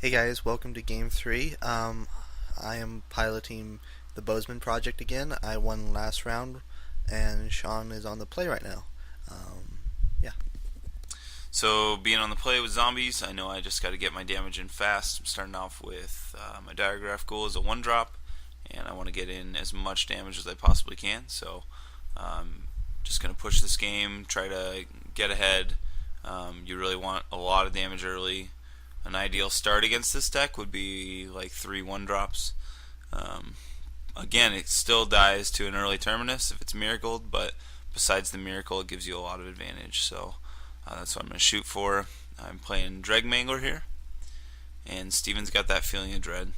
Hey guys, welcome to Game 3. I am piloting the Bozeman project again. I won last round, and Sean is on the play right now. Um, yeah. So being on the play with zombies, I know I just got to get my damage in fast. I'm starting off with my diagraph goal is a 1-drop, and I want to get in as much damage as I possibly can. So just going to push this game, try to get ahead. You really want a lot of damage early. An ideal start against this deck would be like 3 1-drops. Um, Again, it still dies to an early terminus if it's miracled, but besides the miracle, it gives you a lot of advantage. So that's what I'm going to shoot for. I'm playing Dreg Mangler here, and Steven's got that feeling of dread.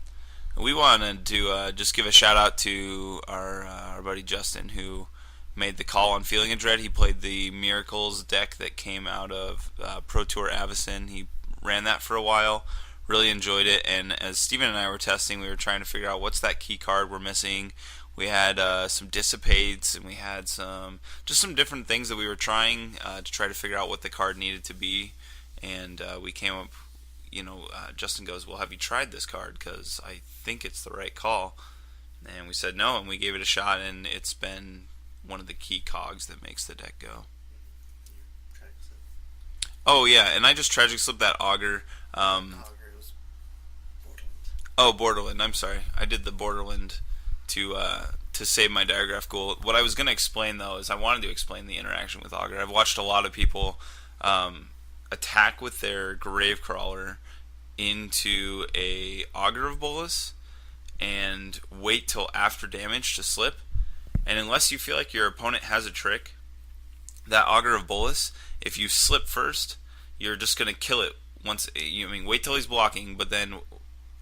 We wanted to just give a shout out to our buddy Justin, who made the call on Feeling of Dread. He played the Miracles deck that came out of Pro Tour Avacyn. He ran that for a while, really enjoyed it, and as Steven and I were testing, we were trying to figure out what's that key card we're missing. We had some dissipates, and we had some different things that we were trying to try to figure out what the card needed to be, and we came up. Justin goes, "Well, have you tried this card? Because I think it's the right call." And we said no, and we gave it a shot, and it's been one of the key cogs that makes the deck go. Oh yeah, and I just tragic slipped that auger. Oh, Borderland. I'm sorry. I did the Borderland to save my diagraph goal. What I was going to explain though is I wanted to explain the interaction with Augur. I've watched a lot of people attack with their Grave Crawler into a Augur of Bolus and wait till after damage to slip. And unless you feel like your opponent has a trick, that Augur of Bolus, if you slip first, you're just going to kill it once. Wait till he's blocking, but then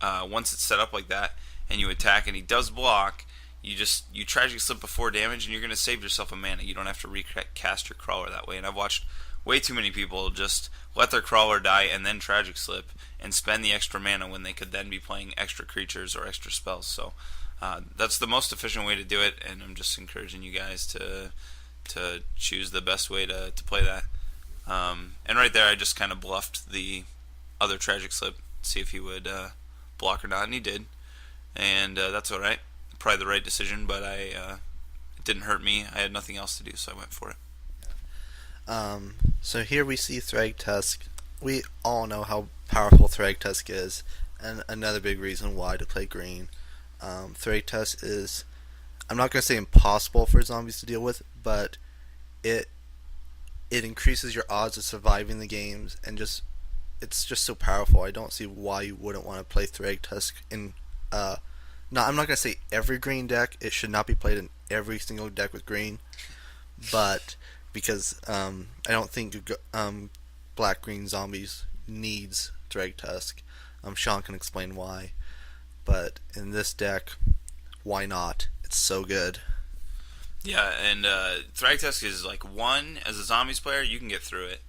once it's set up like that and you attack and he does block, you tragically slip before damage and you're going to save yourself a mana. You don't have to recast your crawler that way. And I've watched way too many people just let their crawler die and then tragic slip and spend the extra mana when they could then be playing extra creatures or extra spells. So that's the most efficient way to do it, and I'm just encouraging you guys to choose the best way to play that. And right there, I just kind of bluffed the other tragic slip, see if he would block or not, and he did. And that's all right. Probably the right decision, but it didn't hurt me. I had nothing else to do, so I went for it. So here we see Thragtusk. We all know how powerful Thragtusk is, and another big reason why to play green. Thragtusk is, I'm not going to say impossible for zombies to deal with, but it it increases your odds of surviving the games, and it's just so powerful. I don't see why you wouldn't want to play Thragtusk in. No, I'm not gonna say every green deck. It should not be played in every single deck with green, but because I don't think black green zombies needs Thragtusk. Sean can explain why, but in this deck, why not? It's so good. Yeah, and Thragtusk is like one, as a zombies player, you can get through it.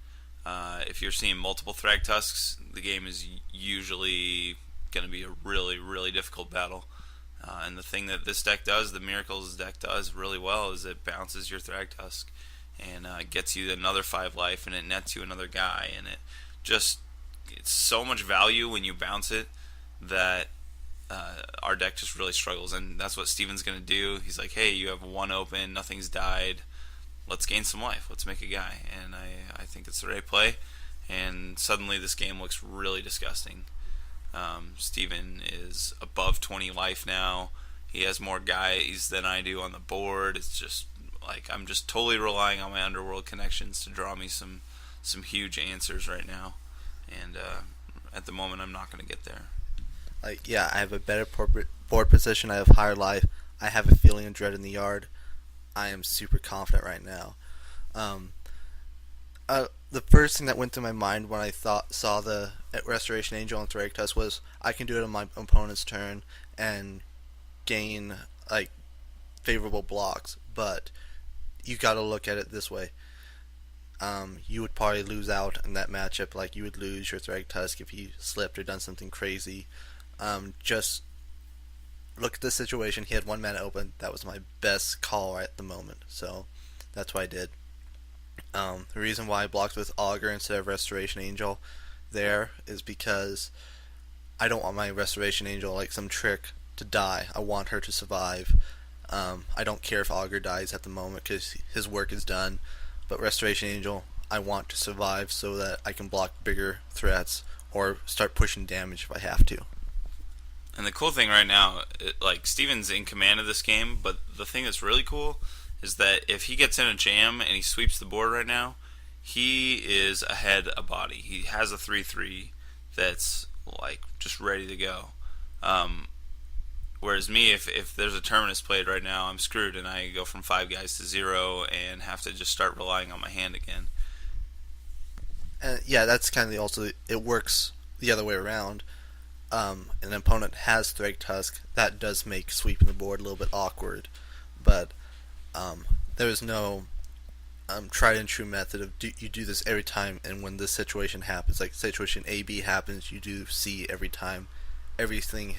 If you're seeing multiple Thragtusks, the game is usually going to be a really, really difficult battle. And the thing that this deck does, the Miracles deck does really well, is it bounces your Thragtusk and gets you another 5 life, and it nets you another guy, and it's so much value when you bounce it that our deck just really struggles, and that's what Steven's going to do. He's like, hey, you have one open, nothing's died, let's gain some life, let's make a guy, and I think it's the right play, and suddenly this game looks really disgusting. Steven is above 20 life now. He has more guys than I do on the board. It's just like I'm just totally relying on my underworld connections to draw me some huge answers right now, and at the moment I'm not going to get there. Like, yeah, I have a better board position. I have higher life. I have a feeling of dread in the yard. I am super confident right now. Um, the first thing that went through my mind when I saw the Restoration Angel and Thragtusk was I can do it on my opponent's turn and gain like favorable blocks. But you got to look at it this way. You would probably lose out in that matchup. Like, you would lose your Thragtusk if he slipped or done something crazy. Just look at the situation. He had one mana open. That was my best call right at the moment. So that's what I did. The reason why I blocked with Augur instead of Restoration Angel there is because I don't want my Restoration Angel like some trick to die. I want her to survive. I don't care if Augur dies at the moment because his work is done. But Restoration Angel, I want to survive so that I can block bigger threats or start pushing damage if I have to. And the cool thing right now, like Steven's in command of this game, but the thing that's really cool is that if he gets in a jam and he sweeps the board right now, he is ahead a body. He has a 3-3 that's like just ready to go. Um, Whereas me, if there's a Terminus played right now, I'm screwed and I go from 5 guys to 0 and have to just start relying on my hand again. And yeah, that's kind of also it works the other way around. An opponent has Thrag Tusk, that does make sweeping the board a little bit awkward, but there is no tried and true method of you do this every time, and when this situation happens, like situation A B happens, you do C every time. Everything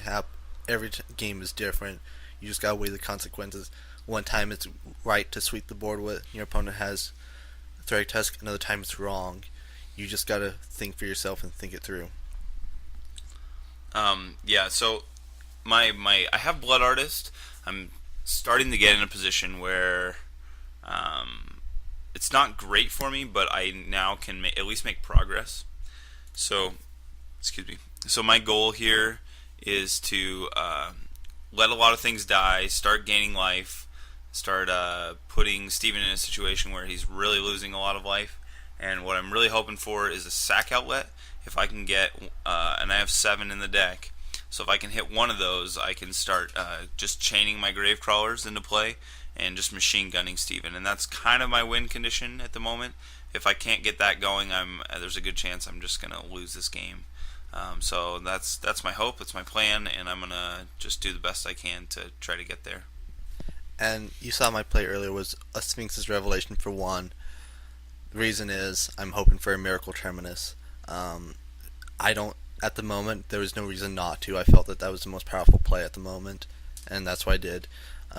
every game is different. You just gotta weigh the consequences. One time it's right to sweep the board with your opponent has Thrag Tusk, another time it's wrong. You just gotta think for yourself and think it through. Yeah, so I have Blood Artist. I'm starting to get in a position where it's not great for me, but I now can at least make progress. So, excuse me. So my goal here is to let a lot of things die, start gaining life, start putting Steven in a situation where he's really losing a lot of life. And what I'm really hoping for is a sack outlet. If I can get, and I have 7 in the deck, so if I can hit one of those, I can start just chaining my grave crawlers into play and just machine gunning Steven. And that's kind of my win condition at the moment. If I can't get that going, there's a good chance I'm just gonna lose this game. So that's my hope, that's my plan, and I'm gonna just do the best I can to try to get there. And you saw my play earlier was a Sphinx's Revelation for 1. The reason is I'm hoping for a Miracle Terminus. I don't, at the moment, there was no reason not to. I felt that that was the most powerful play at the moment, and that's what I did.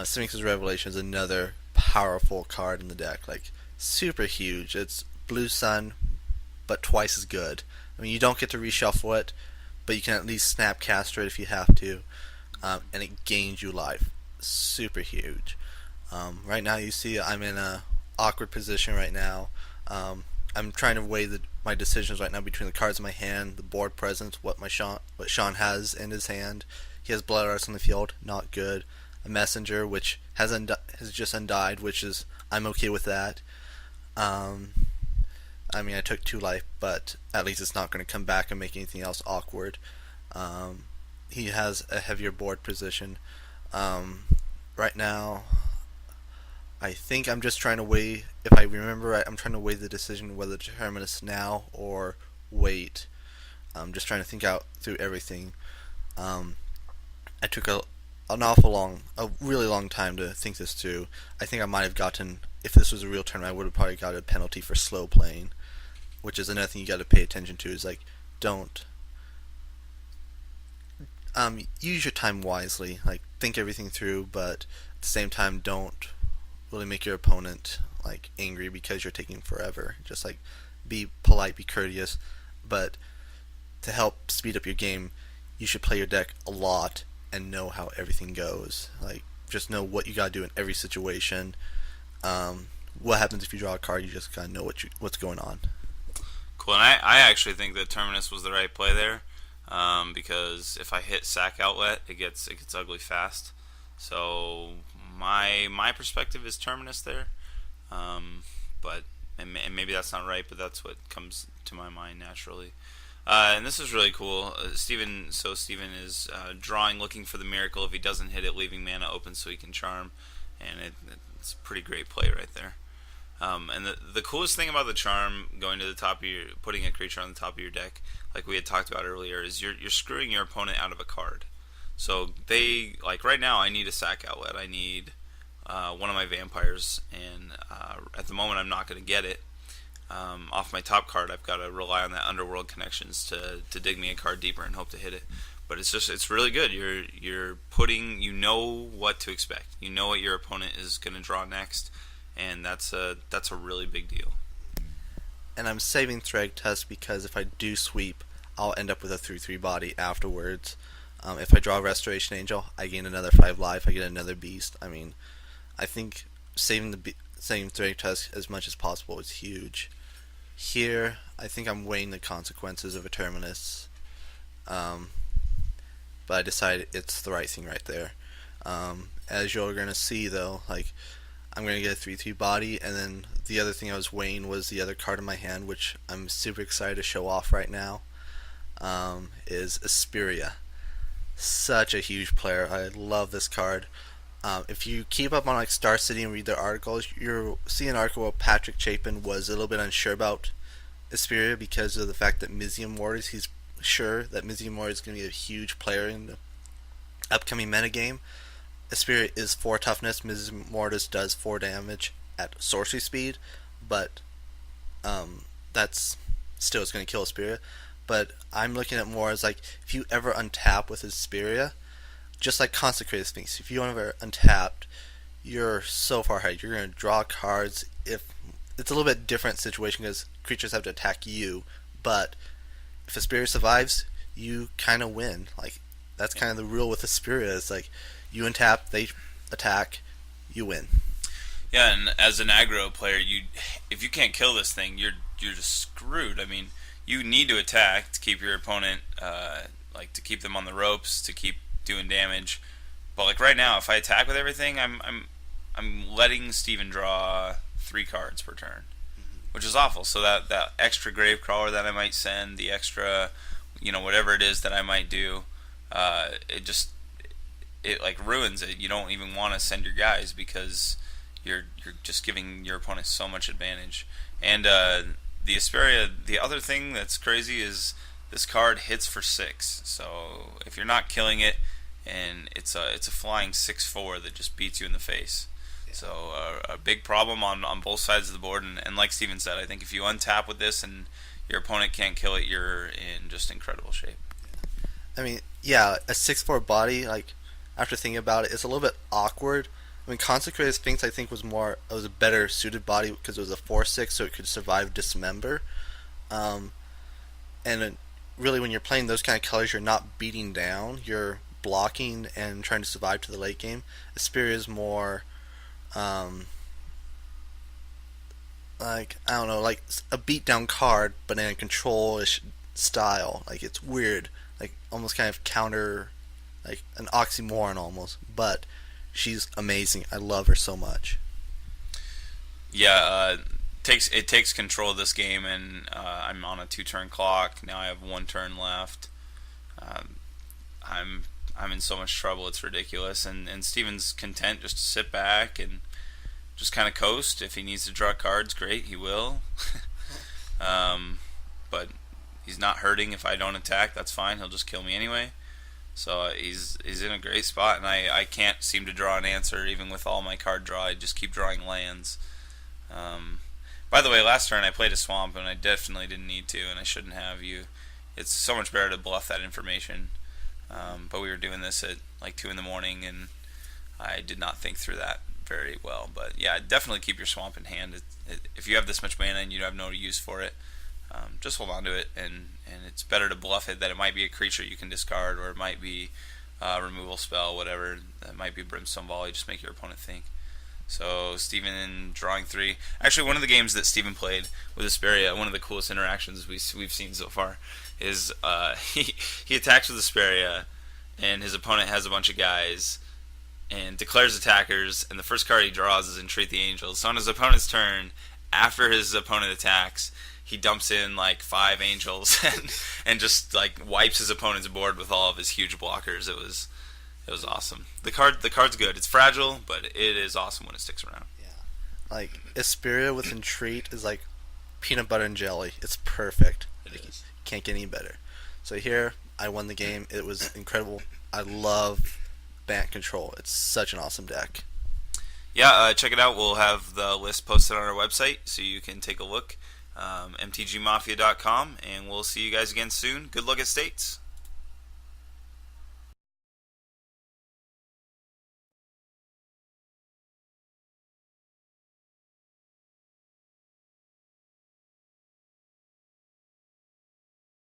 Sphinx's Revelation is another powerful card in the deck, like super huge. It's Blue Sun, but twice as good. I mean, you don't get to reshuffle it, but you can at least snap caster it if you have to, and it gains you life. Super huge. Right now, you see I'm in a awkward position right now. I'm trying to weigh my decisions right now between the cards in my hand, the board presence, what Sean has in his hand. He has Blood Arts on the field, not good. A Messenger, which has just undied, which is I'm okay with that. I mean, I took 2 life, but at least it's not going to come back and make anything else awkward. He has a heavier board position. Right now, I think I'm just trying to weigh, if I remember right, I'm trying to weigh the decision whether to Terminus now or wait. I'm just trying to think out through everything. I took a really long time to think this through. I think I might have gotten, if this was a real tournament, I would have probably got a penalty for slow playing, which is another thing you got to pay attention to. Is like, don't use your time wisely. Like, think everything through, but at the same time, don't really make your opponent like angry because you're taking forever. Just like be polite, be courteous, but to help speed up your game, you should play your deck a lot and know how everything goes. Like, just know what you gotta do in every situation. What happens if you draw a card? You just gotta know what's going on. Cool, and I actually think that Terminus was the right play there, because if I hit sack outlet, it gets ugly fast. So my perspective is Terminus there, but and maybe that's not right, but that's what comes to my mind naturally. And this is really cool. Steven is drawing, looking for the miracle. If he doesn't hit it, leaving mana open so he can charm, and it's a pretty great play right there. And the coolest thing about the charm going to the top of putting a creature on the top of your deck, like we had talked about earlier, is you're screwing your opponent out of a card. So like right now, I need a sack outlet. I need one of my vampires, and at the moment, I'm not going to get it. Off my top card, I've got to rely on that underworld connections to dig me a card deeper and hope to hit it. But it's really good. You're putting, you know what to expect. You know what your opponent is going to draw next, and that's a really big deal. And I'm saving Thrag Tusk because if I do sweep, I'll end up with a 3/3 body afterwards. If I draw Restoration Angel, I gain another 5 life. I get another beast. I mean, I think saving Thrag Tusk as much as possible is huge. Here, I think I'm weighing the consequences of a Terminus, um, but I decided it's the right thing right there. As you're gonna see though, like I'm gonna get a 3/3 body, and then the other thing I was weighing was the other card in my hand, which I'm super excited to show off right now. Is Asperia. Such a huge player. I love this card. If you keep up on like Star City and read their articles, you'll see an article where Patrick Chapin was a little bit unsure about Asperia because of the fact that Mizium Ward, he's sure that Mizium Ward is going to be a huge player in the upcoming metagame. Asperia is 4 toughness, Mizium Mortis does 4 damage at sorcery speed, but that's still is going to kill Asperia. But I'm looking at more as like if you ever untap with Asperia, just like Consecrated Sphinx, if you ever untapped, you're so far ahead. You're going to draw cards. If it's a little bit different situation because creatures have to attack you, but if Asperia survives, you kind of win. Like that's kind of the rule with Asperia. It's like you untap, they attack, you win. Yeah, and as an aggro player, if you can't kill this thing, you're just screwed. I mean, you need to attack to keep your opponent, to keep them on the ropes, to keep doing damage. But like right now, if I attack with everything, I'm letting Steven draw 3 cards per turn, which is awful. So that extra Gravecrawler that I might send, the extra, whatever it is that I might do, it like ruins it. You don't even want to send your guys because you're just giving your opponent so much advantage. And the Asperia, the other thing that's crazy is this card hits for 6. So if you're not killing it, and it's a flying 6/4 that just beats you in the face. Yeah. So a big problem on both sides of the board. And like Steven said, I think if you untap with this and your opponent can't kill it, you're in just incredible shape. I mean, yeah, a 6/4 body, like after thinking about it, it's a little bit awkward. I mean, Consecrated Sphinx I think was a better suited body because it was a 4/6, so it could survive Dismember. And really, when you're playing those kind of colors, you're not beating down. You're blocking and trying to survive to the late game. Asperia is more, like I don't know, like a beatdown card, but in a control-ish style. Like it's weird, like almost kind of counter, like an oxymoron almost. But she's amazing. I love her so much. Yeah, it takes control of this game, and I'm on a 2-turn clock now. I have 1 turn left. I'm in so much trouble. It's ridiculous. And Steven's content just to sit back and just kind of coast. If he needs to draw cards, great, he will. But he's not hurting if I don't attack. That's fine. He'll just kill me anyway. So he's in a great spot, and I can't seem to draw an answer even with all my card draw. I just keep drawing lands. By the way, last turn I played a swamp, and I definitely didn't need to, and I shouldn't have. It's so much better to bluff that information. But we were doing this at like 2 in the morning, and I did not think through that very well. But yeah, definitely keep your swamp in hand. If you have this much mana and you have no use for it, just hold on to it, and it's better to bluff it that it might be a creature you can discard, or it might be a removal spell, whatever. That might be Brimstone Volley. Just make your opponent think. So Steven drawing 3. Actually, one of the games that Steven played with Asperia, one of the coolest interactions we've seen so far, is he attacks with Asperia, and his opponent has a bunch of guys, and declares attackers, and the first card he draws is Entreat the Angels. So on his opponent's turn, after his opponent attacks, he dumps in like 5 angels and just like wipes his opponent's board with all of his huge blockers. It was awesome. The card's good. It's fragile, but it is awesome when it sticks around. Yeah, like Asperia with Entreat is like peanut butter and jelly. It's perfect. It is. Can't get any better. So here I won the game. It was incredible. I love Bant Control. It's such an awesome deck. Yeah, check it out. We'll have the list posted on our website so you can take a look. MTGmafia.com, and we'll see you guys again soon. Good luck at States.